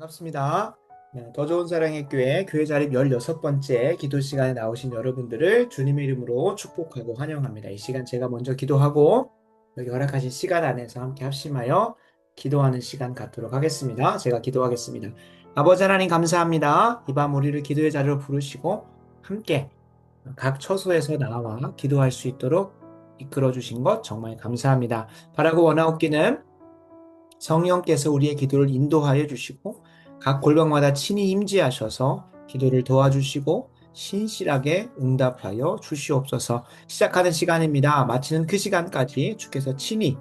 반갑습니다. 네, 더 좋은 사랑의 교회 자립 16번째 기도 시간에 나오신 여러분들을 주님의 이름으로 축복하고 환영합니다. 이 시간 제가 먼저 기도하고 여기 허락하신 시간 안에서 함께 합심하여 기도하는 시간 갖도록 하겠습니다. 제가 기도하겠습니다. 아버지 하나님 감사합니다. 이 밤 우리를 기도의 자리로 부르시고 함께 각 처소에서 나와 기도할 수 있도록 이끌어 주신 것 정말 감사합니다. 바라고 원하옵기는 성령께서 우리의 기도를 인도하여 주시고 각 골방마다 친히 임재하셔서 기도를 도와주시고 신실하게 응답하여 주시옵소서. 시작하는 시간입니다. 마치는 그 시간까지 주께서 친히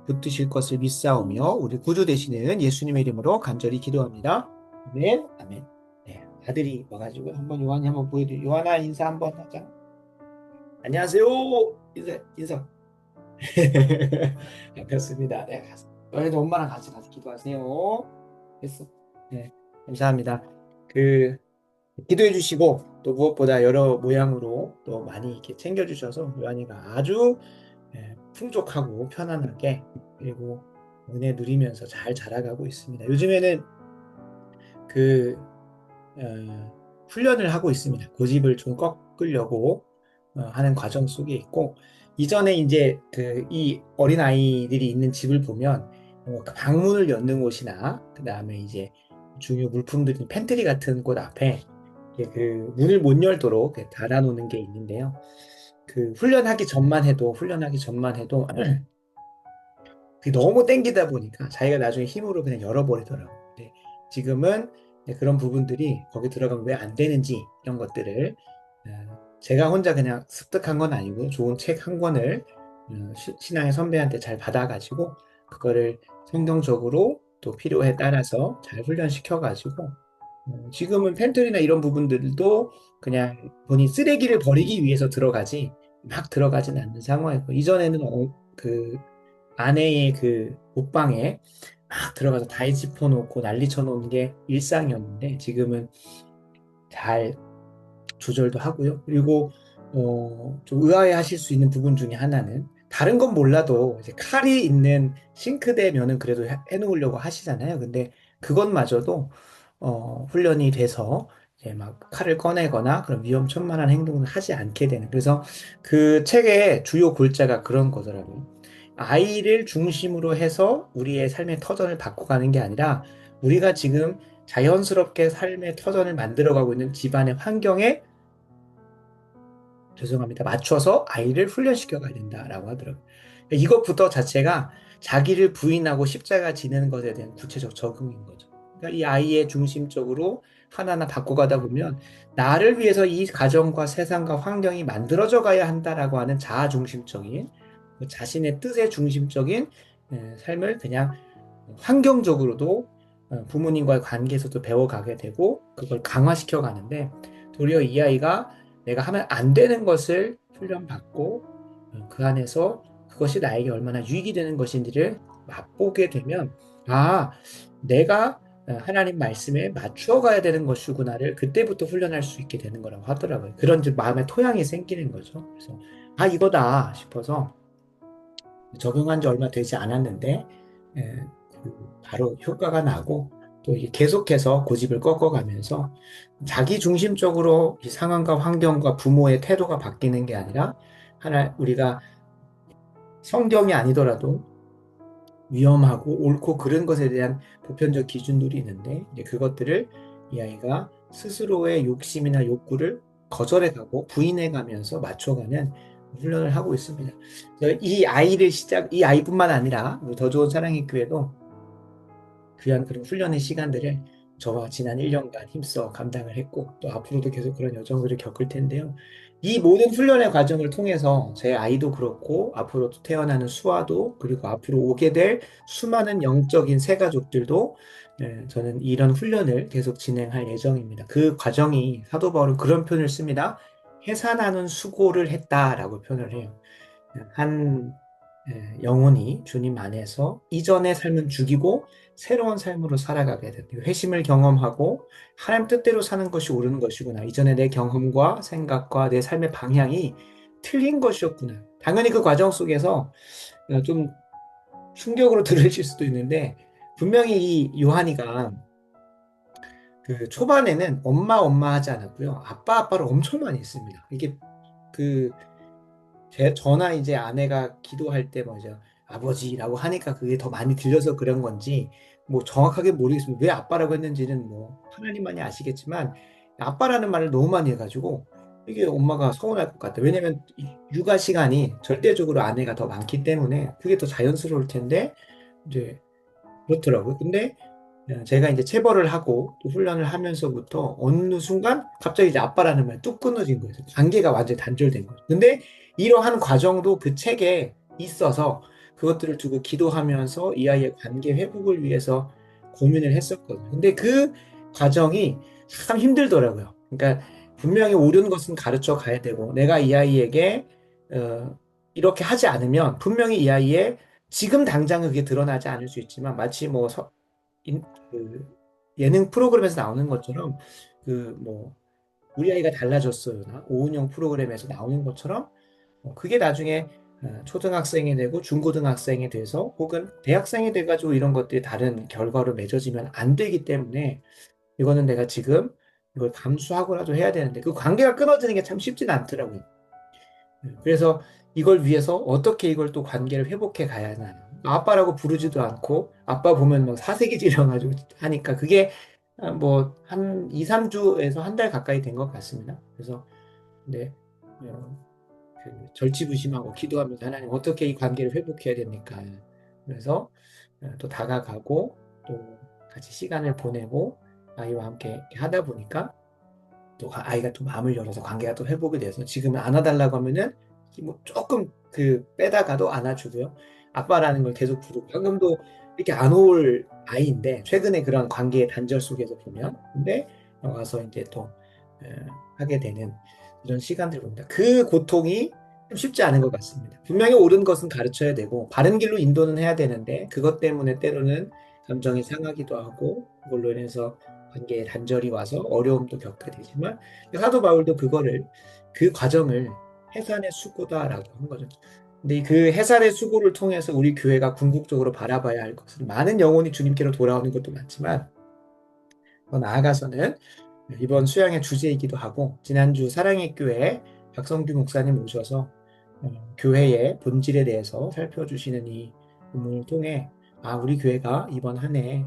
붙드실 것을 믿사오며 우리 구주 되시는 예수님의 이름으로 간절히 기도합니다. 아멘. 아멘. 네, 아들이 와가지고 한번 요한이 한번 보여드려. 요한아 인사 한번 하자. 안녕하세요. 인사. 반갑습니다. 네, 너희도 엄마랑 같이 기도하세요. 됐어. 네, 감사합니다. 그 기도해 주시고 또 무엇보다 여러 모양으로 또 많이 이렇게 챙겨 주셔서 요한이가 아주 풍족하고 편안하게 그리고 은혜 누리면서 잘 자라가고 있습니다. 요즘에는 그 훈련을 하고 있습니다. 고집을 좀 꺾으려고 하는 과정 속에 있고 이전에 이제 이 어린 아이들이 있는 집을 보면 그 방문을 여는 곳이나 그 다음에 이제 중요 물품들 팬트리 같은 곳 앞에 이렇게 그 문을 못 열도록 이렇게 달아놓는 게 있는데요. 그 훈련하기 전만 해도 그게 너무 땡기다 보니까 자기가 나중에 힘으로 그냥 열어버리더라고요. 근데 지금은 그런 부분들이 거기 들어가면 왜 안 되는지 이런 것들을 제가 혼자 그냥 습득한 건 아니고 좋은 책 한 권을 신앙의 선배한테 잘 받아가지고 그거를 성경적으로 또 필요에 따라서 잘 훈련시켜가지고 지금은 팬트리나 이런 부분들도 그냥 본인 쓰레기를 버리기 위해서 들어가지 막 들어가지는 않는 상황이고 이전에는 그 아내의 그 옷방에 막 들어가서 다이 짚어놓고 난리 쳐놓는 게 일상이었는데 지금은 잘 조절도 하고요. 그리고 좀 의아해하실 수 있는 부분 중에 하나는 다른 건 몰라도 이제 칼이 있는 싱크대면은 그래도 해놓으려고 하시잖아요. 근데 그것마저도 훈련이 돼서 이제 막 칼을 꺼내거나 그런 위험천만한 행동을 하지 않게 되는. 그래서 그 책의 주요 골자가 그런 거더라고요. 아이를 중심으로 해서 우리의 삶의 터전을 바꿔가는 게 아니라 우리가 지금 자연스럽게 삶의 터전을 만들어가고 있는 집안의 환경에 죄송합니다. 맞춰서 아이를 훈련시켜 가야 된다라고 하더라고요. 이것부터 자체가 자기를 부인하고 십자가 지는 것에 대한 구체적 적응인 거죠. 그러니까 이 아이의 중심적으로 하나하나 바꿔가다 보면 나를 위해서 이 가정과 세상과 환경이 만들어져 가야 한다라고 하는 자아 중심적인 자신의 뜻의 중심적인 삶을 그냥 환경적으로도 부모님과의 관계에서도 배워가게 되고 그걸 강화시켜 가는데 도리어 이 아이가 내가 하면 안 되는 것을 훈련받고 그 안에서 그것이 나에게 얼마나 유익이 되는 것인지를 맛보게 되면 아, 내가 하나님 말씀에 맞추어 가야 되는 것이구나를 그때부터 훈련할 수 있게 되는 거라고 하더라고요. 그런 이제 마음의 토양이 생기는 거죠. 그래서 아, 이거다 싶어서 적용한 지 얼마 되지 않았는데 예, 바로 효과가 나고 또 이게 계속해서 고집을 꺾어가면서 자기 중심적으로 이 상황과 환경과 부모의 태도가 바뀌는 게 아니라 하나 우리가 성경이 아니더라도 위험하고 옳고 그른 것에 대한 보편적 기준들이 있는데 이제 그것들을 이 아이가 스스로의 욕심이나 욕구를 거절해가고 부인해가면서 맞춰가는 훈련을 하고 있습니다. 이 아이뿐만 아니라 더 좋은 사랑의 교회도 귀한 그런 훈련의 시간들을 저와 지난 1년간 힘써 감당을 했고 또 앞으로도 계속 그런 여정들을 겪을 텐데요. 이 모든 훈련의 과정을 통해서 제 아이도 그렇고 앞으로 태어나는 수아도 그리고 앞으로 오게 될 수많은 영적인 새 가족들도 저는 이런 훈련을 계속 진행할 예정입니다. 그 과정이 사도 바울은 그런 표현을 씁니다. 해산하는 수고를 했다라고 표현을 해요. 한 영혼이 주님 안에서 이전의 삶은 죽이고 새로운 삶으로 살아가게 됩니다. 회심을 경험하고 하나님 뜻대로 사는 것이 옳은 것이구나. 이전에 내 경험과 생각과 내 삶의 방향이 틀린 것이었구나. 당연히 그 과정 속에서 좀 충격으로 들으실 수도 있는데 분명히 이 요한이가 그 초반에는 엄마 하지 않았고요. 아빠를 엄청 많이 했습니다. 이게 그 저나 이제 아내가 기도할 때 뭐죠? 아버지라고 하니까 그게 더 많이 들려서 그런 건지 뭐 정확하게 모르겠습니다. 왜 아빠라고 했는지는 뭐 하나님만이 아시겠지만 아빠라는 말을 너무 많이 해가지고 이게 엄마가 서운할 것 같아요. 왜냐면 육아 시간이 절대적으로 아내가 더 많기 때문에 그게 더 자연스러울 텐데 이제 그렇더라고요. 근데 제가 이제 체벌을 하고 또 훈련을 하면서부터 어느 순간 갑자기 이제 아빠라는 말이 뚝 끊어진 거예요. 관계가 완전히 단절된 거예요. 근데 이러한 과정도 그 책에 있어서 그것들을 두고 기도하면서 이 아이의 관계 회복을 위해서 고민을 했었거든요. 근데 그 과정이 참 힘들더라고요. 그러니까 분명히 옳은 것은 가르쳐 가야 되고 내가 이 아이에게 이렇게 하지 않으면 분명히 이 아이의 지금 당장은 그게 드러나지 않을 수 있지만 마치 뭐 그 예능 프로그램에서 나오는 것처럼 그 뭐 우리 아이가 달라졌어요나 오은영 프로그램에서 나오는 것처럼 그게 나중에 초등학생이 되고 중고등학생이 돼서 혹은 대학생이 돼가지고 이런 것들이 다른 결과로 맺어지면 안 되기 때문에 이거는 내가 지금 이걸 감수하고라도 해야 되는데 그 관계가 끊어지는 게 참 쉽진 않더라고요. 그래서 이걸 위해서 어떻게 이걸 또 관계를 회복해 가야 하나. 아빠라고 부르지도 않고, 아빠 보면 막 사색이질려가지고 하니까 그게 뭐 한 2, 3주에서 한 달 가까이 된 것 같습니다. 그래서, 네, 어, 그 절치부심하고 기도하면서 하나님 어떻게 이 관계를 회복해야 됩니까? 그래서 또 다가가고 또 같이 시간을 보내고 아이와 함께 이렇게 하다 보니까 또 아이가 또 마음을 열어서 관계가 또 회복이 돼서 지금은 안아달라고 하면은 뭐 조금 그 빼다가도 안아주고요. 아빠라는 걸 계속 부르고 방금도 이렇게 안 올 아이인데 최근에 그런 관계의 단절 속에서 보면 근데 와서 이제 또 에, 하게 되는 이런 시간들을 봅니다. 그 고통이 좀 쉽지 않은 것 같습니다. 분명히 옳은 것은 가르쳐야 되고 바른 길로 인도는 해야 되는데 그것 때문에 때로는 감정이 상하기도 하고 그걸로 인해서 관계에 단절이 와서 어려움도 겪게 되지만 사도 바울도 그거를 그 과정을 해산의 수고다라고 한 거죠. 근데 그 해산의 수고를 통해서 우리 교회가 궁극적으로 바라봐야 할 것은 많은 영혼이 주님께로 돌아오는 것도 많지만 더 나아가서는 이번 수양의 주제이기도 하고 지난주 사랑의 교회 박성규 목사님 모셔서 교회의 본질에 대해서 살펴주시는 이 본문을 통해 우리 교회가 이번 한 해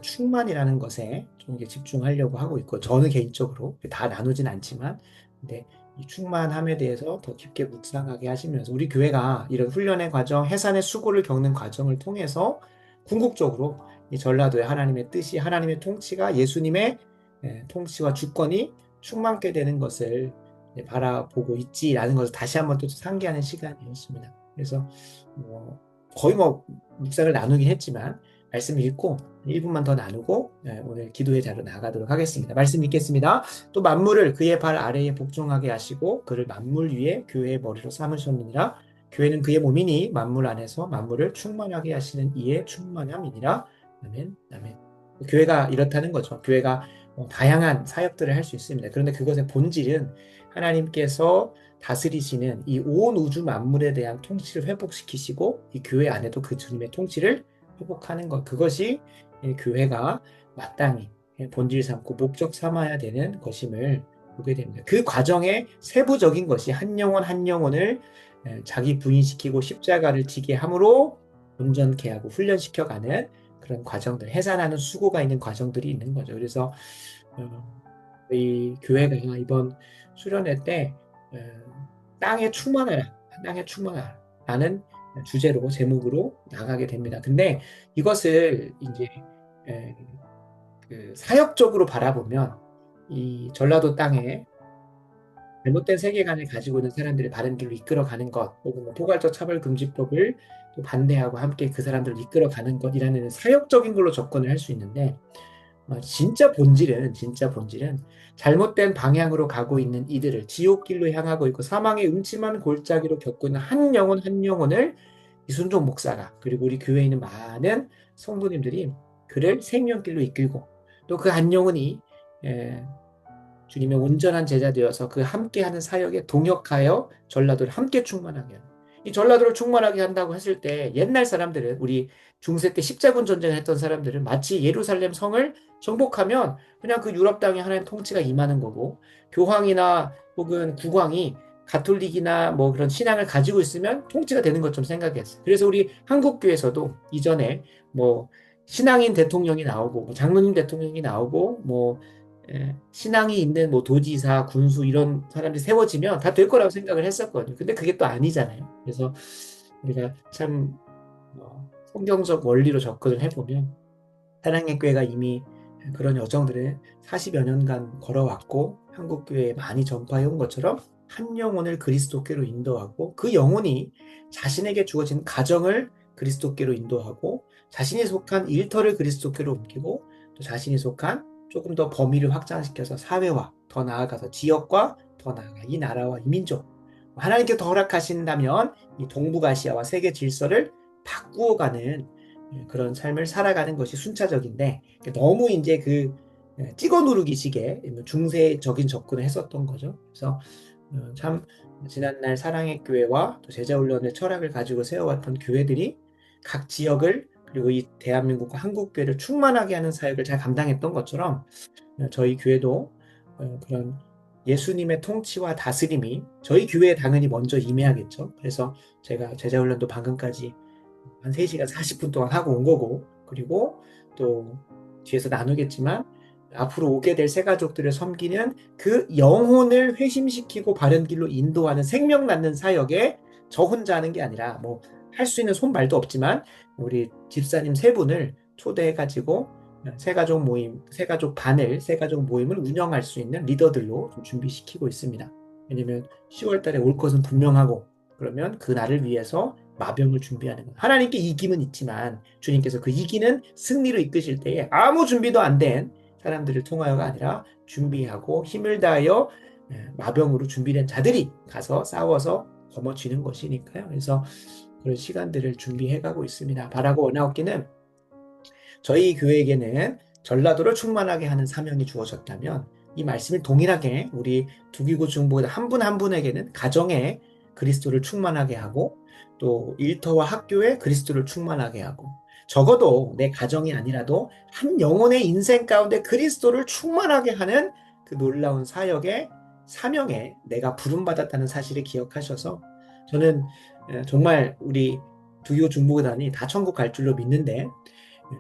충만이라는 것에 좀 이렇게 집중하려고 하고 있고 저는 개인적으로 다 나누진 않지만 근데 이 충만함에 대해서 더 깊게 묵상하게 하시면서 우리 교회가 이런 훈련의 과정, 해산의 수고를 겪는 과정을 통해서 궁극적으로 이 전라도의 하나님의 뜻이 하나님의 통치가 예수님의 통치와 주권이 충만케 되는 것을 바라보고 있지라는 것을 다시 한번 또 상기하는 시간이었습니다. 그래서 뭐 거의 뭐 묵상을 나누긴 했지만 말씀 읽고 1분만 더 나누고 오늘 기도의 자로 나가도록 하겠습니다. 말씀 읽겠습니다. 또 만물을 그의 발 아래에 복종하게 하시고 그를 만물 위에 교회의 머리로 삼으셨느니라. 교회는 그의 몸이니 만물 안에서 만물을 충만하게 하시는 이의 충만함이니라. 아멘. 아멘. 교회가 이렇다는 거죠. 교회가 다양한 사역들을 할 수 있습니다. 그런데 그것의 본질은 하나님께서 다스리시는 이 온 우주 만물에 대한 통치를 회복시키시고 이 교회 안에도 그 주님의 통치를 회복하는 것. 그것이 교회가 마땅히 본질 삼고 목적 삼아야 되는 것임을 보게 됩니다. 그 과정의 세부적인 것이 한 영혼 한 영혼을 자기 부인시키고 십자가를 지게 함으로 온전케 하고 훈련시켜가는 그런 과정들, 해산하는 수고가 있는 과정들이 있는 거죠. 그래서 이 교회가 이번 수련회 때 땅에 충만하라, 땅에 충만하라는 주제로 제목으로 나가게 됩니다. 근데 이것을 이제 그 사역적으로 바라보면 이 전라도 땅에 잘못된 세계관을 가지고 있는 사람들을 바른 길로 이끌어가는 것, 혹은 뭐 포괄적 차별금지법을 또 반대하고 함께 그 사람들을 이끌어가는 것이라는 사역적인 걸로 접근을 할 수 있는데 진짜 본질은 잘못된 방향으로 가고 있는 이들을 지옥길로 향하고 있고 사망의 음침한 골짜기로 겪고 있는 한 영혼 한 영혼을 이순종 목사가 그리고 우리 교회에 있는 많은 성도님들이 그를 생명길로 이끌고 또 그 한 영혼이 주님의 온전한 제자 되어서 그 함께하는 사역에 동역하여 전라도를 함께 충만하게 하는 이 전라도를 충만하게 한다고 했을 때 옛날 사람들은 우리 중세 때 십자군 전쟁을 했던 사람들은 마치 예루살렘 성을 정복하면 그냥 그 유럽 땅에 하나님 통치가 임하는 거고 교황이나 혹은 국왕이 가톨릭이나 뭐 그런 신앙을 가지고 있으면 통치가 되는 것처럼 생각했어요. 그래서 우리 한국교회에서도 이전에 뭐 신앙인 대통령이 나오고 뭐 장로님 대통령이 나오고 뭐 신앙이 있는 뭐 도지사, 군수 이런 사람들이 세워지면 다 될 거라고 생각을 했었거든요. 근데 그게 또 아니잖아요. 그래서 우리가 참 성경적 원리로 접근을 해보면 사랑의 교회가 이미 그런 여정들을 40여 년간 걸어왔고 한국교회에 많이 전파해 온 것처럼 한 영혼을 그리스도께로 인도하고 그 영혼이 자신에게 주어진 가정을 그리스도께로 인도하고 자신이 속한 일터를 그리스도께로 옮기고 또 자신이 속한 조금 더 범위를 확장시켜서 사회와 더 나아가서 지역과 더 나아가 이 나라와 이 민족 하나님께 더 허락하신다면 이 동북아시아와 세계 질서를 바꾸어가는 그런 삶을 살아가는 것이 순차적인데 너무 이제 그 찍어 누르기식의 중세적인 접근을 했었던 거죠. 그래서 참 지난날 사랑의 교회와 또 제자훈련의 철학을 가지고 세워왔던 교회들이 각 지역을 그리고 이 대한민국과 한국교회를 충만하게 하는 사역을 잘 감당했던 것처럼 저희 교회도 그런 예수님의 통치와 다스림이 저희 교회에 당연히 먼저 임해야겠죠. 그래서 제가 제자훈련도 방금까지 한 3시간 40분 동안 하고 온 거고 그리고 또 뒤에서 나누겠지만 앞으로 오게 될 새가족들을 섬기는 그 영혼을 회심시키고 바른 길로 인도하는 생명 낳는 사역에 저 혼자 하는 게 아니라 뭐 할 수 있는 손발도 없지만 우리 집사님 3분을 초대해가지고 새가족 모임, 새가족 반을, 새가족 모임을 운영할 수 있는 리더들로 좀 준비시키고 있습니다. 왜냐면 10월 달에 올 것은 분명하고 그러면 그 날을 위해서 마병을 준비하는 것. 하나님께 이김은 있지만 주님께서 그 이기는 승리로 이끄실 때에 아무 준비도 안 된 사람들을 통하여가 아니라 준비하고 힘을 다하여 마병으로 준비된 자들이 가서 싸워서 거머쥐는 것이니까요. 그래서 그런 시간들을 준비해가고 있습니다. 바라고 원하옵기는 저희 교회에게는 전라도를 충만하게 하는 사명이 주어졌다면 이 말씀이 동일하게 우리 두기고 중보다 한 분 한 분에게는 가정에 그리스도를 충만하게 하고 또 일터와 학교에 그리스도를 충만하게 하고 적어도 내 가정이 아니라도 한 영혼의 인생 가운데 그리스도를 충만하게 하는 그 놀라운 사역의 사명에 내가 부름받았다는 사실을 기억하셔서 저는 정말 우리 두기고 중보단이 다 천국 갈 줄로 믿는데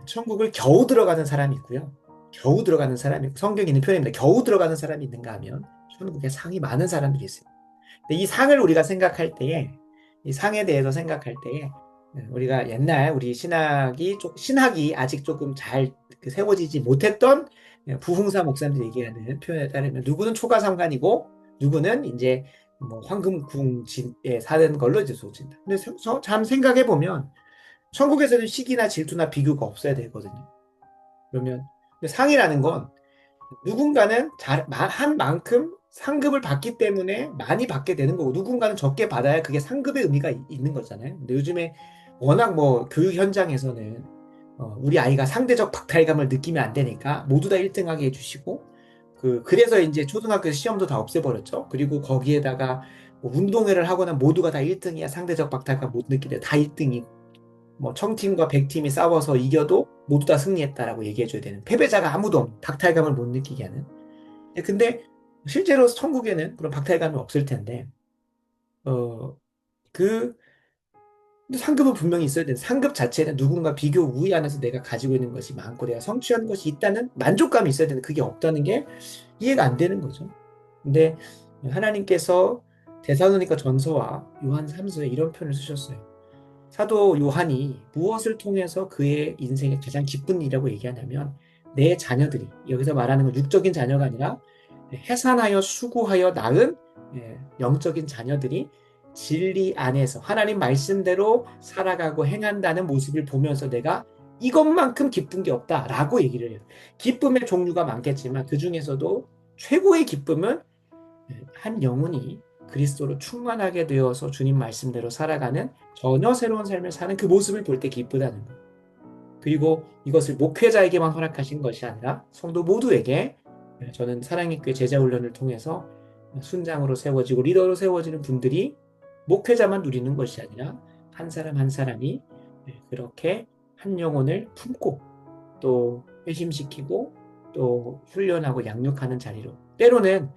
천국을 겨우 들어가는 사람이 있고요. 겨우 들어가는 사람이 있고 성경에 있는 표현입니다. 겨우 들어가는 사람이 있는가 하면 천국에 상이 많은 사람들이 있어요. 근데 이 상을 우리가 생각할 때에 이 상에 대해서 생각할 때에 우리가 옛날 우리 신학이 아직 조금 잘 세워지지 못했던 부흥사 목사님들 얘기하는 표현에 따르면 누구는 초가삼간이고 누구는 이제 뭐 황금궁에 사는 걸로 이제 소진다. 근데 참 생각해 보면 천국에서는 시기나 질투나 비교가 없어야 되거든요. 그러면 상이라는 건 누군가는 한 만큼 상급을 받기 때문에 많이 받게 되는 거고 누군가는 적게 받아야 그게 상급의 의미가 있는 거잖아요. 근데 요즘에 워낙 뭐 교육 현장에서는 우리 아이가 상대적 박탈감을 느끼면 안 되니까 모두 다 1등하게 해주시고 그래서 이제 초등학교 시험도 다 없애버렸죠. 그리고 거기에다가 뭐 운동회를 하거나 모두가 다 1등이야 상대적 박탈감 못 느끼게 다 1등이고 뭐 청팀과 백팀이 싸워서 이겨도 모두 다 승리했다라고 얘기해줘야 되는 패배자가 아무도 없는 박탈감을 못 느끼게 하는 근데 실제로 천국에는 그런 박탈감이 없을 텐데 그 상급은 분명히 있어야 돼. 상급 자체는 누군가 비교 우위 안에서 내가 가지고 있는 것이 많고 내가 성취한 것이 있다는 만족감이 있어야 되는데 그게 없다는 게 이해가 안 되는 거죠. 근데 하나님께서 데살로니가 전서와 요한 3서에 이런 표현을 쓰셨어요. 사도 요한이 무엇을 통해서 그의 인생에 가장 기쁜 일이라고 얘기하냐면 내 자녀들이 여기서 말하는 건 육적인 자녀가 아니라 해산하여 수고하여 낳은 영적인 자녀들이 진리 안에서 하나님 말씀대로 살아가고 행한다는 모습을 보면서 내가 이것만큼 기쁜 게 없다라고 얘기를 해요. 기쁨의 종류가 많겠지만 그 중에서도 최고의 기쁨은 한 영혼이 그리스도로 충만하게 되어서 주님 말씀대로 살아가는 전혀 새로운 삶을 사는 그 모습을 볼 때 기쁘다는 것. 그리고 이것을 목회자에게만 허락하신 것이 아니라 성도 모두에게 저는 사랑의 교회 제자훈련을 통해서 순장으로 세워지고 리더로 세워지는 분들이 목회자만 누리는 것이 아니라 한 사람 한 사람이 그렇게 한 영혼을 품고 또 회심시키고 또 훈련하고 양육하는 자리로, 때로는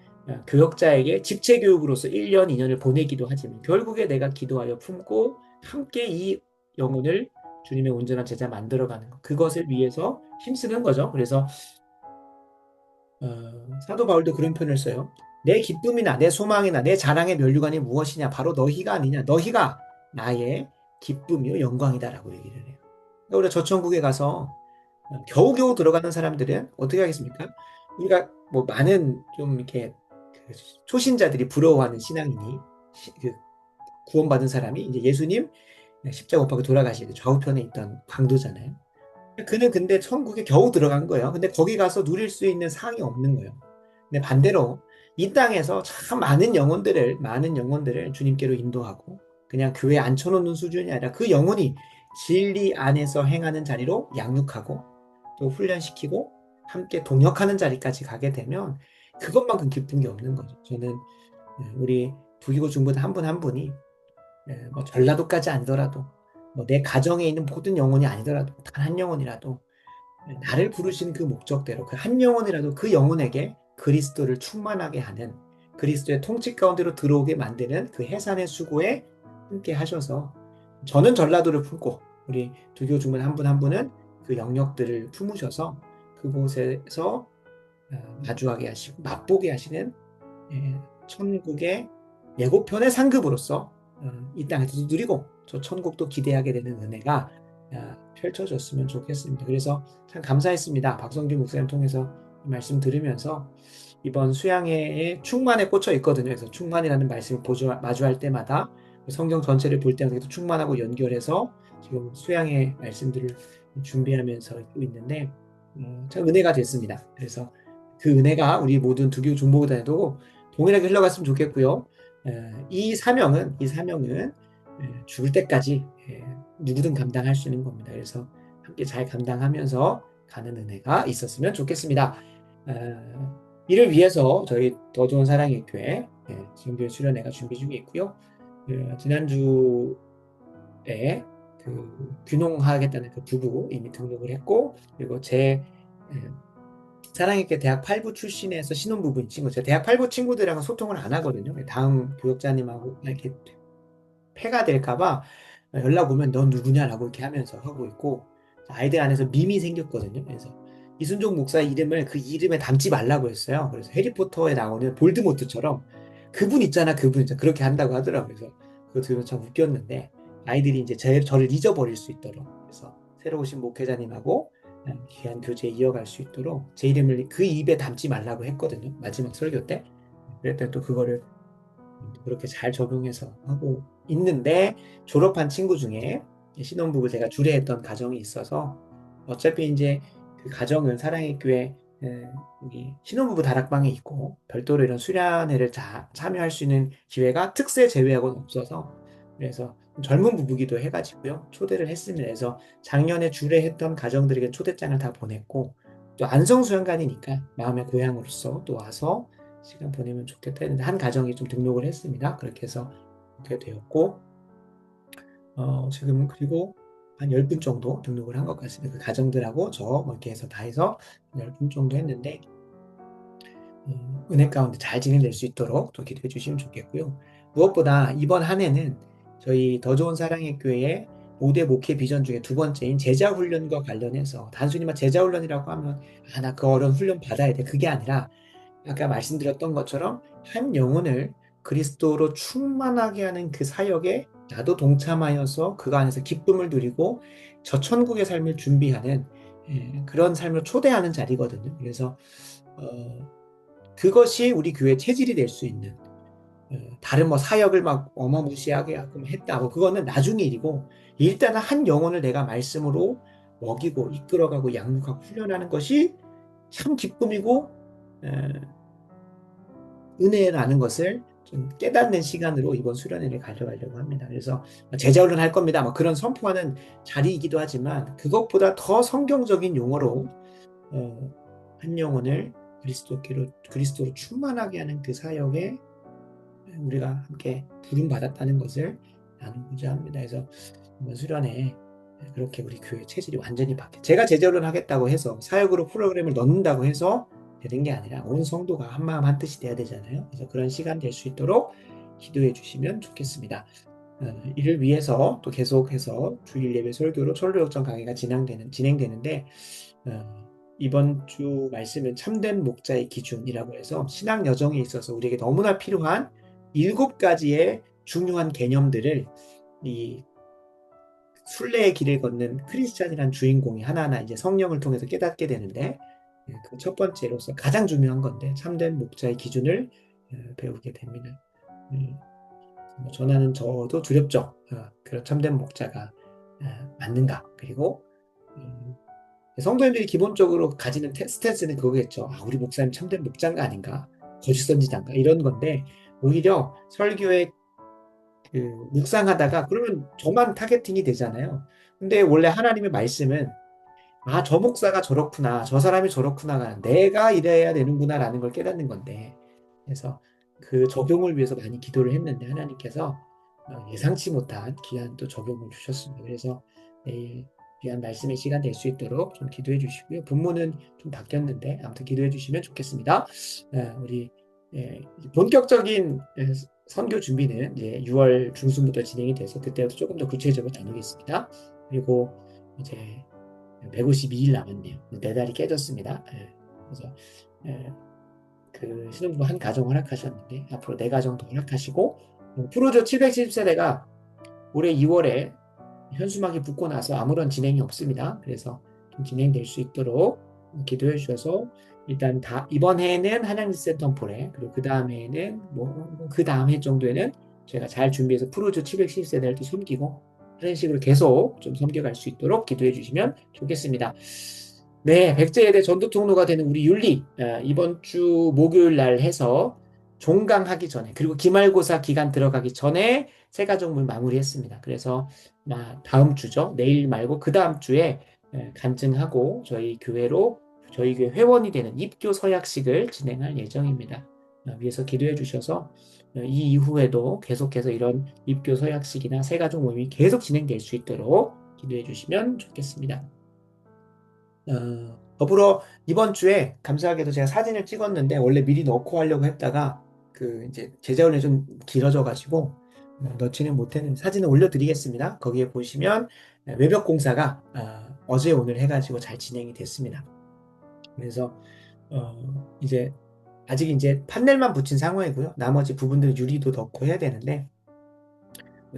교역자에게 집체 교육으로서 1년, 2년을 보내기도 하지만 결국에 내가 기도하여 품고 함께 이 영혼을 주님의 온전한 제자 만들어가는 것, 그것을 위해서 힘쓰는 거죠. 그래서 사도 바울도 그런 표현을 써요. 내 기쁨이나 내 소망이나 내 자랑의 면류관이 무엇이냐? 바로 너희가 아니냐? 너희가 나의 기쁨이요 영광이다라고 얘기를 해요. 그러니까 우리가 저 천국에 가서 겨우겨우 들어가는 사람들은 어떻게 하겠습니까? 우리가 뭐 많은 좀 이렇게 그 초신자들이 부러워하는 신앙인이 그 구원받은 사람이 이제 예수님 십자가 못 박고 돌아가실 때 좌우편에 있던 강도잖아요. 그는 근데 천국에 겨우 들어간 거예요. 근데 거기 가서 누릴 수 있는 상이 없는 거예요. 근데 반대로 이 땅에서 참 많은 영혼들을 주님께로 인도하고 그냥 교회에 앉혀놓는 수준이 아니라 그 영혼이 진리 안에서 행하는 자리로 양육하고 또 훈련시키고 함께 동역하는 자리까지 가게 되면 그것만큼 기쁜 게 없는 거죠. 저는 우리 부기고 중보자 한 분 한 분이 뭐 전라도까지 아니더라도 뭐 내 가정에 있는 모든 영혼이 아니더라도 단 한 영혼이라도 나를 부르신 그 목적대로 그 한 영혼이라도 그 영혼에게 그리스도를 충만하게 하는, 그리스도의 통치 가운데로 들어오게 만드는 그 해산의 수고에 함께 하셔서, 저는 전라도를 품고 우리 두교 중문 한 분 한 분은 그 영역들을 품으셔서 그곳에서 마주하게 하시고 맛보게 하시는 천국의 예고편의 상급으로서 이 땅에서도 누리고 저 천국도 기대하게 되는 은혜가 펼쳐졌으면 좋겠습니다. 그래서 참 감사했습니다. 박성규 목사님 통해서 말씀 들으면서 이번 수양회에 충만에 꽂혀 있거든요. 그래서 충만이라는 말씀을 마주할 때마다 성경 전체를 볼 때마다 충만하고 연결해서 지금 수양회 말씀들을 준비하면서 있는데 참 은혜가 됐습니다. 그래서 그 은혜가 우리 모든 두교 중보단에도 동일하게 흘러갔으면 좋겠고요. 이 사명은 죽을 때까지 누구든 감당할 수 있는 겁니다. 그래서 함께 잘 감당하면서 가는 은혜가 있었으면 좋겠습니다. 이를 위해서 저희 더 좋은 사랑의 교회 지금도 수련회가 준비 중에 있고요. 지난주에 그 귀농하겠다는 그 부부 이미 등록을 했고, 그리고 제 사랑의 교회 대학 8부 출신에서 신혼부부인 친구, 제가 대학 8부 친구들이랑은 소통을 안 하거든요. 다음 교역자님하고 이렇게 폐가 될까봐 연락 오면 넌 누구냐라고 이렇게 하면서 하고 있고, 아이들 안에서 밈이 생겼거든요. 그래서 이순종 목사 이름을 그 이름에 담지 말라고 했어요. 그래서 해리포터에 나오는 볼드모트처럼 그분 있잖아 그렇게 한다고 하더라고요. 그래서 그거 들으면 참 웃겼는데, 아이들이 이제 저를 잊어버릴 수 있도록, 그래서 새로 오신 목회자님하고 귀한 교제 이어갈 수 있도록 제 이름을 그 입에 담지 말라고 했거든요. 마지막 설교 때. 그랬더니 또 그거를 그렇게 잘 적용해서 하고 있는데, 졸업한 친구 중에 신혼부부 제가 주례했던 가정이 있어서 어차피 이제 그 가정은 사랑의 교회 신혼부부 다락방에 있고 별도로 이런 수련회를 참여할 수 있는 기회가 특세 제외하고는 없어서, 그래서 젊은 부부기도 해가지고요 초대를 했습니다. 그래서 작년에 주례했던 가정들에게 초대장을 다 보냈고, 또 안성수양관이니까 마음의 고향으로서 또 와서 시간 보내면 좋겠다 했는데 한 가정이 좀 등록을 했습니다. 그렇게 해서 그렇게 되었고, 지금 그리고 한 10분 정도 등록을 한 것 같습니다. 그 가정들하고 저 이렇게 해서 다 해서 10분 정도 했는데 은혜 가운데 잘 진행될 수 있도록 또 기도해 주시면 좋겠고요. 무엇보다 이번 한 해는 저희 더 좋은 사랑의 교회의 5대 목회 비전 중에 두 번째인 제자훈련과 관련해서, 단순히만 제자훈련이라고 하면 나 그 어려운 훈련 받아야 돼, 그게 아니라 아까 말씀드렸던 것처럼 한 영혼을 그리스도로 충만하게 하는 그 사역에 나도 동참하여서 그 안에서 기쁨을 누리고 저 천국의 삶을 준비하는 그런 삶을 초대하는 자리거든요. 그래서 그것이 우리 교회 체질이 될 수 있는, 다른 뭐 사역을 막 어마무시하게 하고 했다고 그거는 나중의 일이고, 일단은 한 영혼을 내가 말씀으로 먹이고 이끌어가고 양육하고 훈련하는 것이 참 기쁨이고 은혜라는 것을 좀 깨닫는 시간으로 이번 수련회를 가져가려고 합니다. 그래서 제자훈련 할 겁니다, 뭐 그런 선포하는 자리이기도 하지만, 그것보다 더 성경적인 용어로 한 영혼을 그리스도로 충만하게 하는 그 사역에 우리가 함께 부름받았다는 것을 나누고자 합니다. 그래서 이번 수련회 그렇게 우리 교회 체질이 완전히 바뀌어. 제가 제자훈련 하겠다고 해서 사역으로 프로그램을 넣는다고 해서 되는 게 아니라 온 성도가 한마음 한뜻이 돼야 되잖아요. 그래서 그런 시간 될 수 있도록 기도해 주시면 좋겠습니다. 이를 위해서 또 계속해서 주일 예배 설교로 설교역정 강의가 진행되는데 이번 주 말씀은 참된 목자의 기준이라고 해서 신앙 여정에 있어서 우리에게 너무나 필요한 7가지의 중요한 개념들을 이 순례의 길을 걷는 크리스찬이란 주인공이 하나하나 이제 성령을 통해서 깨닫게 되는데 그 첫 번째로서 가장 중요한 건데 참된 목자의 기준을 배우게 됩니다. 전하는 저도 두렵죠. 그런 참된 목자가 맞는가? 그리고 성도님들이 기본적으로 가지는 스탠스는 그거겠죠. 우리 목사님 참된 목자인가 아닌가? 거짓 선지자인가? 이런 건데 오히려 설교에 묵상하다가 그러면 저만 타겟팅이 되잖아요. 근데 원래 하나님의 말씀은 저 목사가 저렇구나, 저 사람이 저렇구나, 내가 이래야 되는구나라는 걸 깨닫는 건데, 그래서 그 적용을 위해서 많이 기도를 했는데 하나님께서 예상치 못한 귀한 또 적용을 주셨습니다. 그래서 내일 귀한 말씀의 시간 될 수 있도록 좀 기도해 주시고요. 본문은 좀 바뀌었는데 아무튼 기도해 주시면 좋겠습니다. 우리 본격적인 선교 준비는 이제 6월 중순부터 진행이 돼서 그때부터 조금 더 구체적으로 나누겠습니다. 그리고 이제 152일 남았네요. 4달이 깨졌습니다. 그래서 그 신혼부부 한 가정 허락하셨는데 앞으로 4가정 더 허락하시고 프로조 710세대가 올해 2월에 현수막이 붙고 나서 아무런 진행이 없습니다. 그래서 좀 진행될 수 있도록 기도해 주셔서 일단 이번 해에는 한양센터 볼에 그리고 그 다음 해에는 그 다음 해 정도에는 제가 잘 준비해서 프로조 710세대를 또 섬기고 하는 식으로 계속 좀 섬겨갈 수 있도록 기도해 주시면 좋겠습니다. 네, 백제예대 전도통로가 되는 우리 윤리 이번 주 목요일 날 해서 종강하기 전에 그리고 기말고사 기간 들어가기 전에 새 가족물 마무리했습니다. 그래서 다음 주죠. 내일 말고 그 다음 주에 간증하고 저희 교회 회원이 되는 입교 서약식을 진행할 예정입니다. 위에서 기도해 주셔서 이 이후에도 계속해서 이런 입교 서약식이나 새 가족 모임이 계속 진행될 수 있도록 기도해 주시면 좋겠습니다. 더불어 이번 주에 감사하게도 제가 사진을 찍었는데 원래 미리 넣고 하려고 했다가 이제 제자훈련이 좀 길어져가지고 넣지는 못했는데 사진을 올려드리겠습니다. 거기에 보시면 외벽 공사가 어제 오늘 해가지고 잘 진행이 됐습니다. 그래서 이제 아직 이제 판넬만 붙인 상황이고요. 나머지 부분들은 유리도 넣고 해야 되는데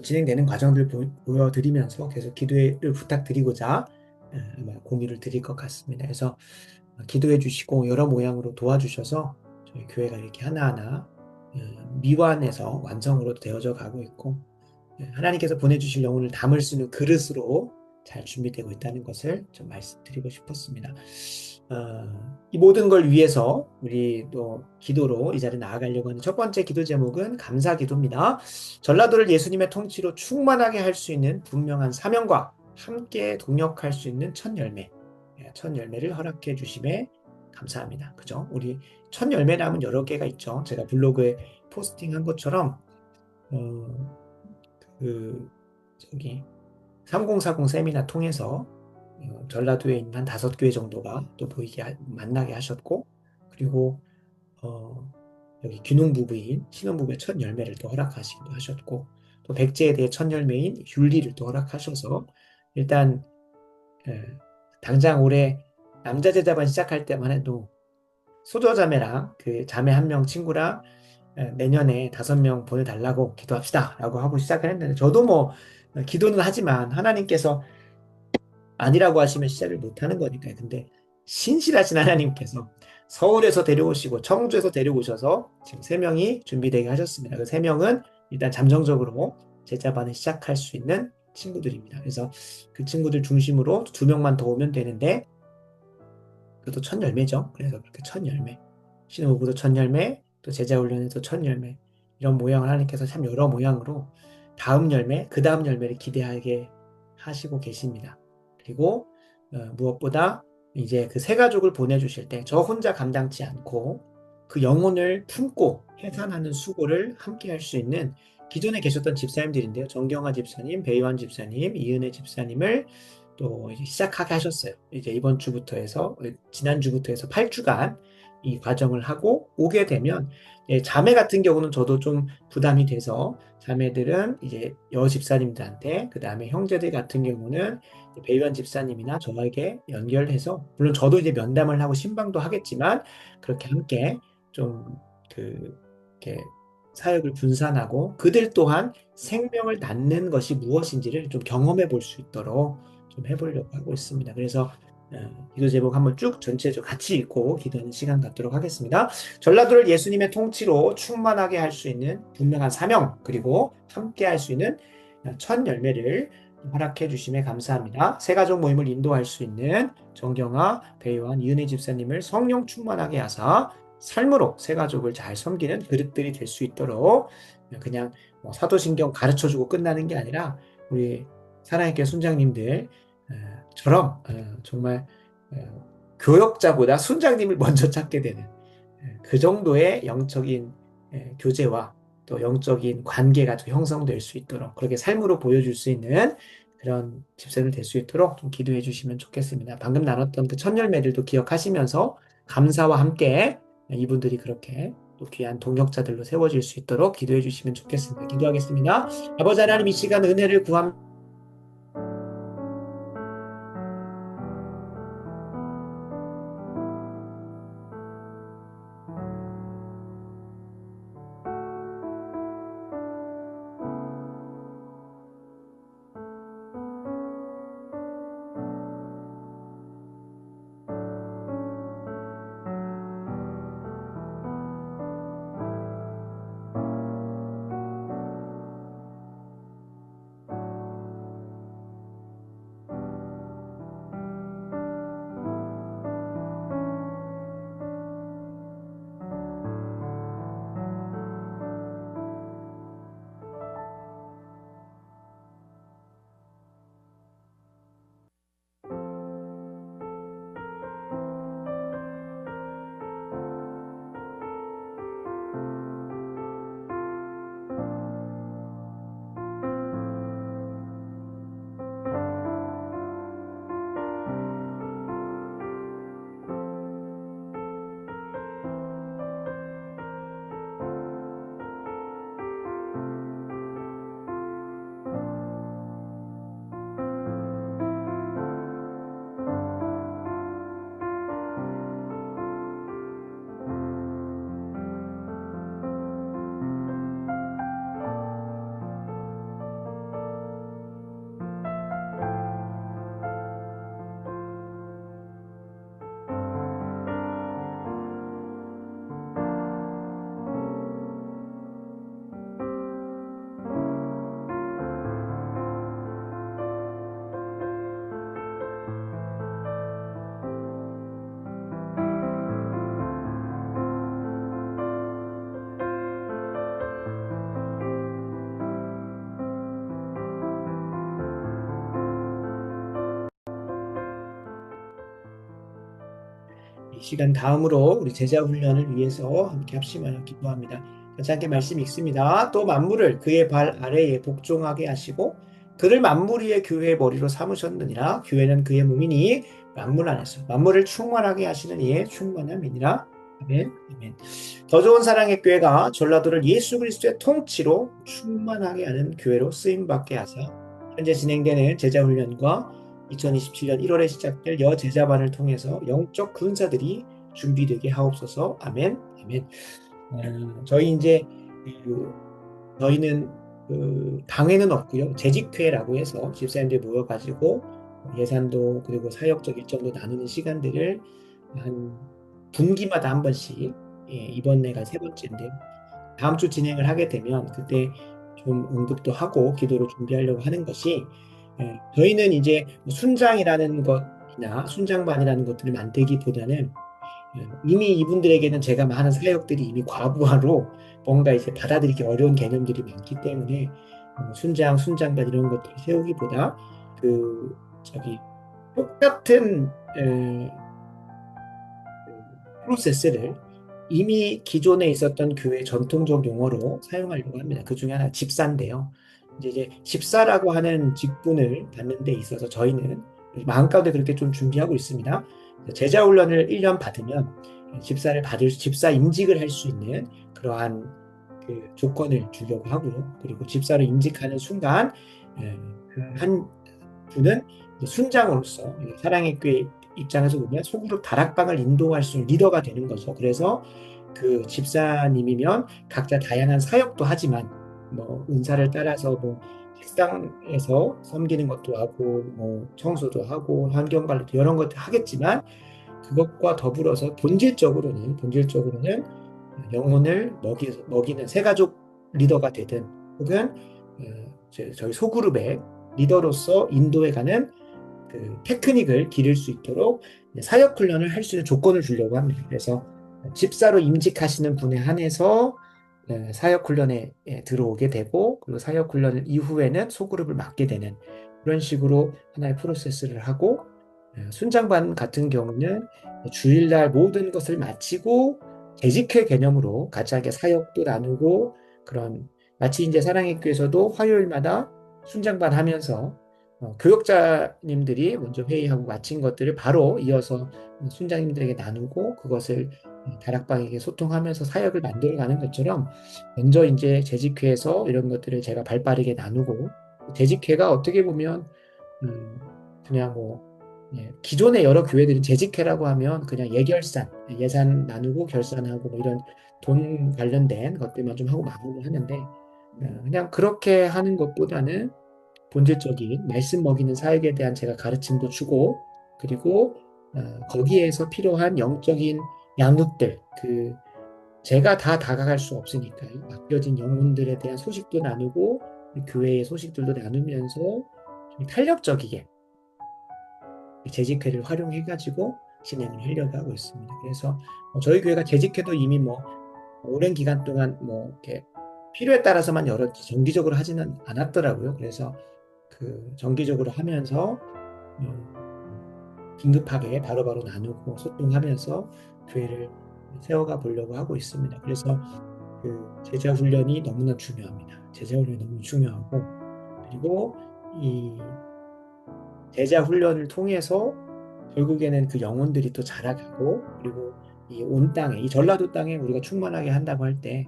진행되는 과정들 보여드리면서 계속 기도를 부탁드리고자 아마 공유를 드릴 것 같습니다. 그래서 기도해 주시고 여러 모양으로 도와주셔서 저희 교회가 이렇게 하나하나 미완에서 완성으로 되어져 가고 있고 하나님께서 보내주실 영혼을 담을 수 있는 그릇으로 잘 준비되고 있다는 것을 좀 말씀드리고 싶었습니다. 이 모든 걸 위해서 우리 또 기도로 이 자리에 나아가려고 하는 첫 번째 기도 제목은 감사 기도입니다. 전라도를 예수님의 통치로 충만하게 할 수 있는 분명한 사명과 함께 동역할 수 있는 첫 열매를 허락해 주심에 감사합니다. 그죠? 우리 첫 열매라면 여러 개가 있죠. 제가 블로그에 포스팅한 것처럼 3040 세미나 통해서 전라도에 있는 한 5교회 정도가 또 만나게 하셨고 그리고 여기 귀농부부인 신혼부부의 첫 열매를 또 허락하시기도 하셨고 또 백제에 대해 첫 열매인 율리를 또 허락하셔서 일단 당장 올해 남자 제자반 시작할 때만 해도 소저자매랑 그 자매 한 명 친구랑 내년에 5명 보내달라고 기도합시다 라고 하고 시작을 했는데 저도 기도는 하지만 하나님께서 아니라고 하시면 시작을 못하는 거니까요. 근데 신실하신 하나님께서 서울에서 데려오시고 청주에서 데려오셔서 지금 3명이 준비되게 하셨습니다. 그 3명은 일단 잠정적으로 제자반을 시작할 수 있는 친구들입니다. 그래서 그 친구들 중심으로 2명만 더 오면 되는데 그것도 첫 열매죠. 그래서 그렇게 첫 열매 신혼부부도 첫 열매 또 제자훈련에도 첫 열매 이런 모양을 하나님께서 참 여러 모양으로 다음 열매 그 다음 열매를 기대하게 하시고 계십니다. 그리고 무엇보다 이제 그 새 가족을 보내주실 때 저 혼자 감당치 않고 그 영혼을 품고 해산하는 수고를 함께 할 수 있는 기존에 계셨던 집사님들인데요. 정경화 집사님, 배희환 집사님, 이은혜 집사님을 또 이제 시작하게 하셨어요. 이제 이번 주부터 해서, 지난 주부터 해서 8주간 이 과정을 하고 오게 되면, 자매 같은 경우는 저도 좀 부담이 돼서, 자매들은 이제 여 집사님들한테, 그 다음에 형제들 같은 경우는 배희환 집사님이나 저에게 연결해서, 물론 저도 이제 면담을 하고 신방도 하겠지만, 그렇게 함께 좀 이렇게 사역을 분산하고 그들 또한 생명을 낳는 것이 무엇인지를 좀 경험해 볼 수 있도록 좀 해보려고 하고 있습니다. 그래서 기도 제목 한번 쭉 전체적으로 같이 읽고 기도하는 시간 갖도록 하겠습니다. 전라도를 예수님의 통치로 충만하게 할 수 있는 분명한 사명, 그리고 함께 할 수 있는 첫 열매를 허락해 주심에 감사합니다. 새 가족 모임을 인도할 수 있는 정경아, 배요한, 이은혜 집사님을 성령 충만하게 하사 삶으로 새 가족을 잘 섬기는 그릇들이 될 수 있도록, 그냥 사도신경 가르쳐주고 끝나는 게 아니라 우리 사랑의 교회 순장님들 처럼 정말 교역자보다 순장님을 먼저 찾게 되는 그 정도의 영적인 교제와 또 영적인 관계가 또 형성될 수 있도록, 그렇게 삶으로 보여줄 수 있는 그런 집사님 될 수 있도록 좀 기도해 주시면 좋겠습니다. 방금 나눴던 그 첫 열매들도 기억하시면서 감사와 함께 이분들이 그렇게 또 귀한 동역자들로 세워질 수 있도록 기도해 주시면 좋겠습니다. 기도하겠습니다. 아버지 하나님, 이 시간 은혜를 구합니다. 이 시간 다음으로 우리 제자 훈련을 위해서 함께 합심하여 기도합니다. 같이 함께 말씀 읽습니다. 또 만물을 그의 발 아래에 복종하게 하시고 그를 만물 위의 교회의 머리로 삼으셨느니라. 교회는 그의 몸이니 만물 안에서 만물을 충만하게 하시는 이의 충만함이니라. 아멘. 아멘. 더 좋은 사랑의 교회가 전라도를 예수 그리스도의 통치로 충만하게 하는 교회로 쓰임 받게 하사 현재 진행되는 제자 훈련과 2027년 1월에 시작될 여제자반을 통해서 영적 군사들이 준비되게 하옵소서. 아멘. 아멘. 저희 이제 저희는 당회는 없고요. 재직회라고 해서 집사님들 모여가지고 예산도 그리고 사역적 일정도 나누는 시간들을 한 분기마다 한 번씩, 이번에가 세 번째인데 다음 주 진행을 하게 되면 그때 좀 언급도 하고 기도로 준비하려고 하는 것이, 저희는 이제 순장이라는 것이나 순장반이라는 것들을 만들기보다는 이미 이분들에게는 제가 하는 사역들이 이미 과부하로 뭔가 이제 받아들이기 어려운 개념들이 많기 때문에 순장, 순장반 이런 것들을 세우기보다 똑같은 프로세스를 이미 기존에 있었던 교회 전통적 용어로 사용하려고 합니다. 그 중에 하나 집사인데요. 이제 집사라고 하는 직분을 받는 데 있어서 저희는 마음가운데 그렇게 좀 준비하고 있습니다. 제자 훈련을 1년 받으면 집사 임직을 할 수 있는 그러한 그 조건을 주려고 하고요. 그리고 집사로 임직하는 순간 그한 분은 순장으로서 사랑의 교회 입장에서 보면 소그룹 다락방을 인도할 수 있는 리더가 되는 거죠. 그래서 그 집사님이면 각자 다양한 사역도 하지만 뭐 은사를 따라서 뭐 식당에서 섬기는 것도 하고 뭐 청소도 하고 환경 관리도 이런 것도 하겠지만 그것과 더불어서 본질적으로는 영혼을 먹이는 새가족 리더가 되든 혹은 저희 소그룹의 리더로서 인도해가는 그 테크닉을 기를 수 있도록 사역 훈련을 할 수 있는 조건을 주려고 합니다. 그래서 집사로 임직하시는 분에 한해서 사역 훈련에 들어오게 되고 그리고 사역 훈련 이후에는 소그룹을 맡게 되는 그런 식으로 하나의 프로세스를 하고 순장반 같은 경우는 주일날 모든 것을 마치고 재직회 개념으로 같이 함께 사역도 나누고 그런 마치 이제 사랑의 교회에서도 화요일마다 순장반 하면서 교역자님들이 먼저 회의하고 마친 것들을 바로 이어서 순장님들에게 나누고 그것을 다락방에게 소통하면서 사역을 만들어가는 것처럼 먼저 이제 재직회에서 이런 것들을 제가 발빠르게 나누고 재직회가 어떻게 보면 음, 그냥 뭐 기존의 여러 교회들은 재직회라고 하면 그냥 예결산, 예산 나누고 결산하고 뭐 이런 돈 관련된 것들만 좀 하고 마무리하는데 그냥 그렇게 하는 것보다는 본질적인 말씀 먹이는 사역에 대한 제가 가르침도 주고 그리고 거기에서 필요한 영적인 양육들 그 제가 다 다가갈 수 없으니까요. 맡겨진 영혼들에 대한 소식도 나누고 교회의 소식들도 나누면서 좀 탄력적이게 재직회를 활용해가지고 진행을 하려고 하고 있습니다. 그래서 저희 교회가 재직회도 이미 뭐 오랜 기간 동안 뭐 이렇게 필요에 따라서만 열었지 정기적으로 하지는 않았더라고요. 그래서 그 정기적으로 하면서 긴급하게 바로바로 나누고 소통하면서 교회를 세워가 보려고 하고 있습니다. 그래서 그 제자 훈련이 너무나 중요합니다. 제자 훈련이 너무 중요하고 그리고 이 제자 훈련을 통해서 결국에는 그 영혼들이 또 자라가고 그리고 이 온 땅에 이 전라도 땅에 우리가 충만하게 한다고 할 때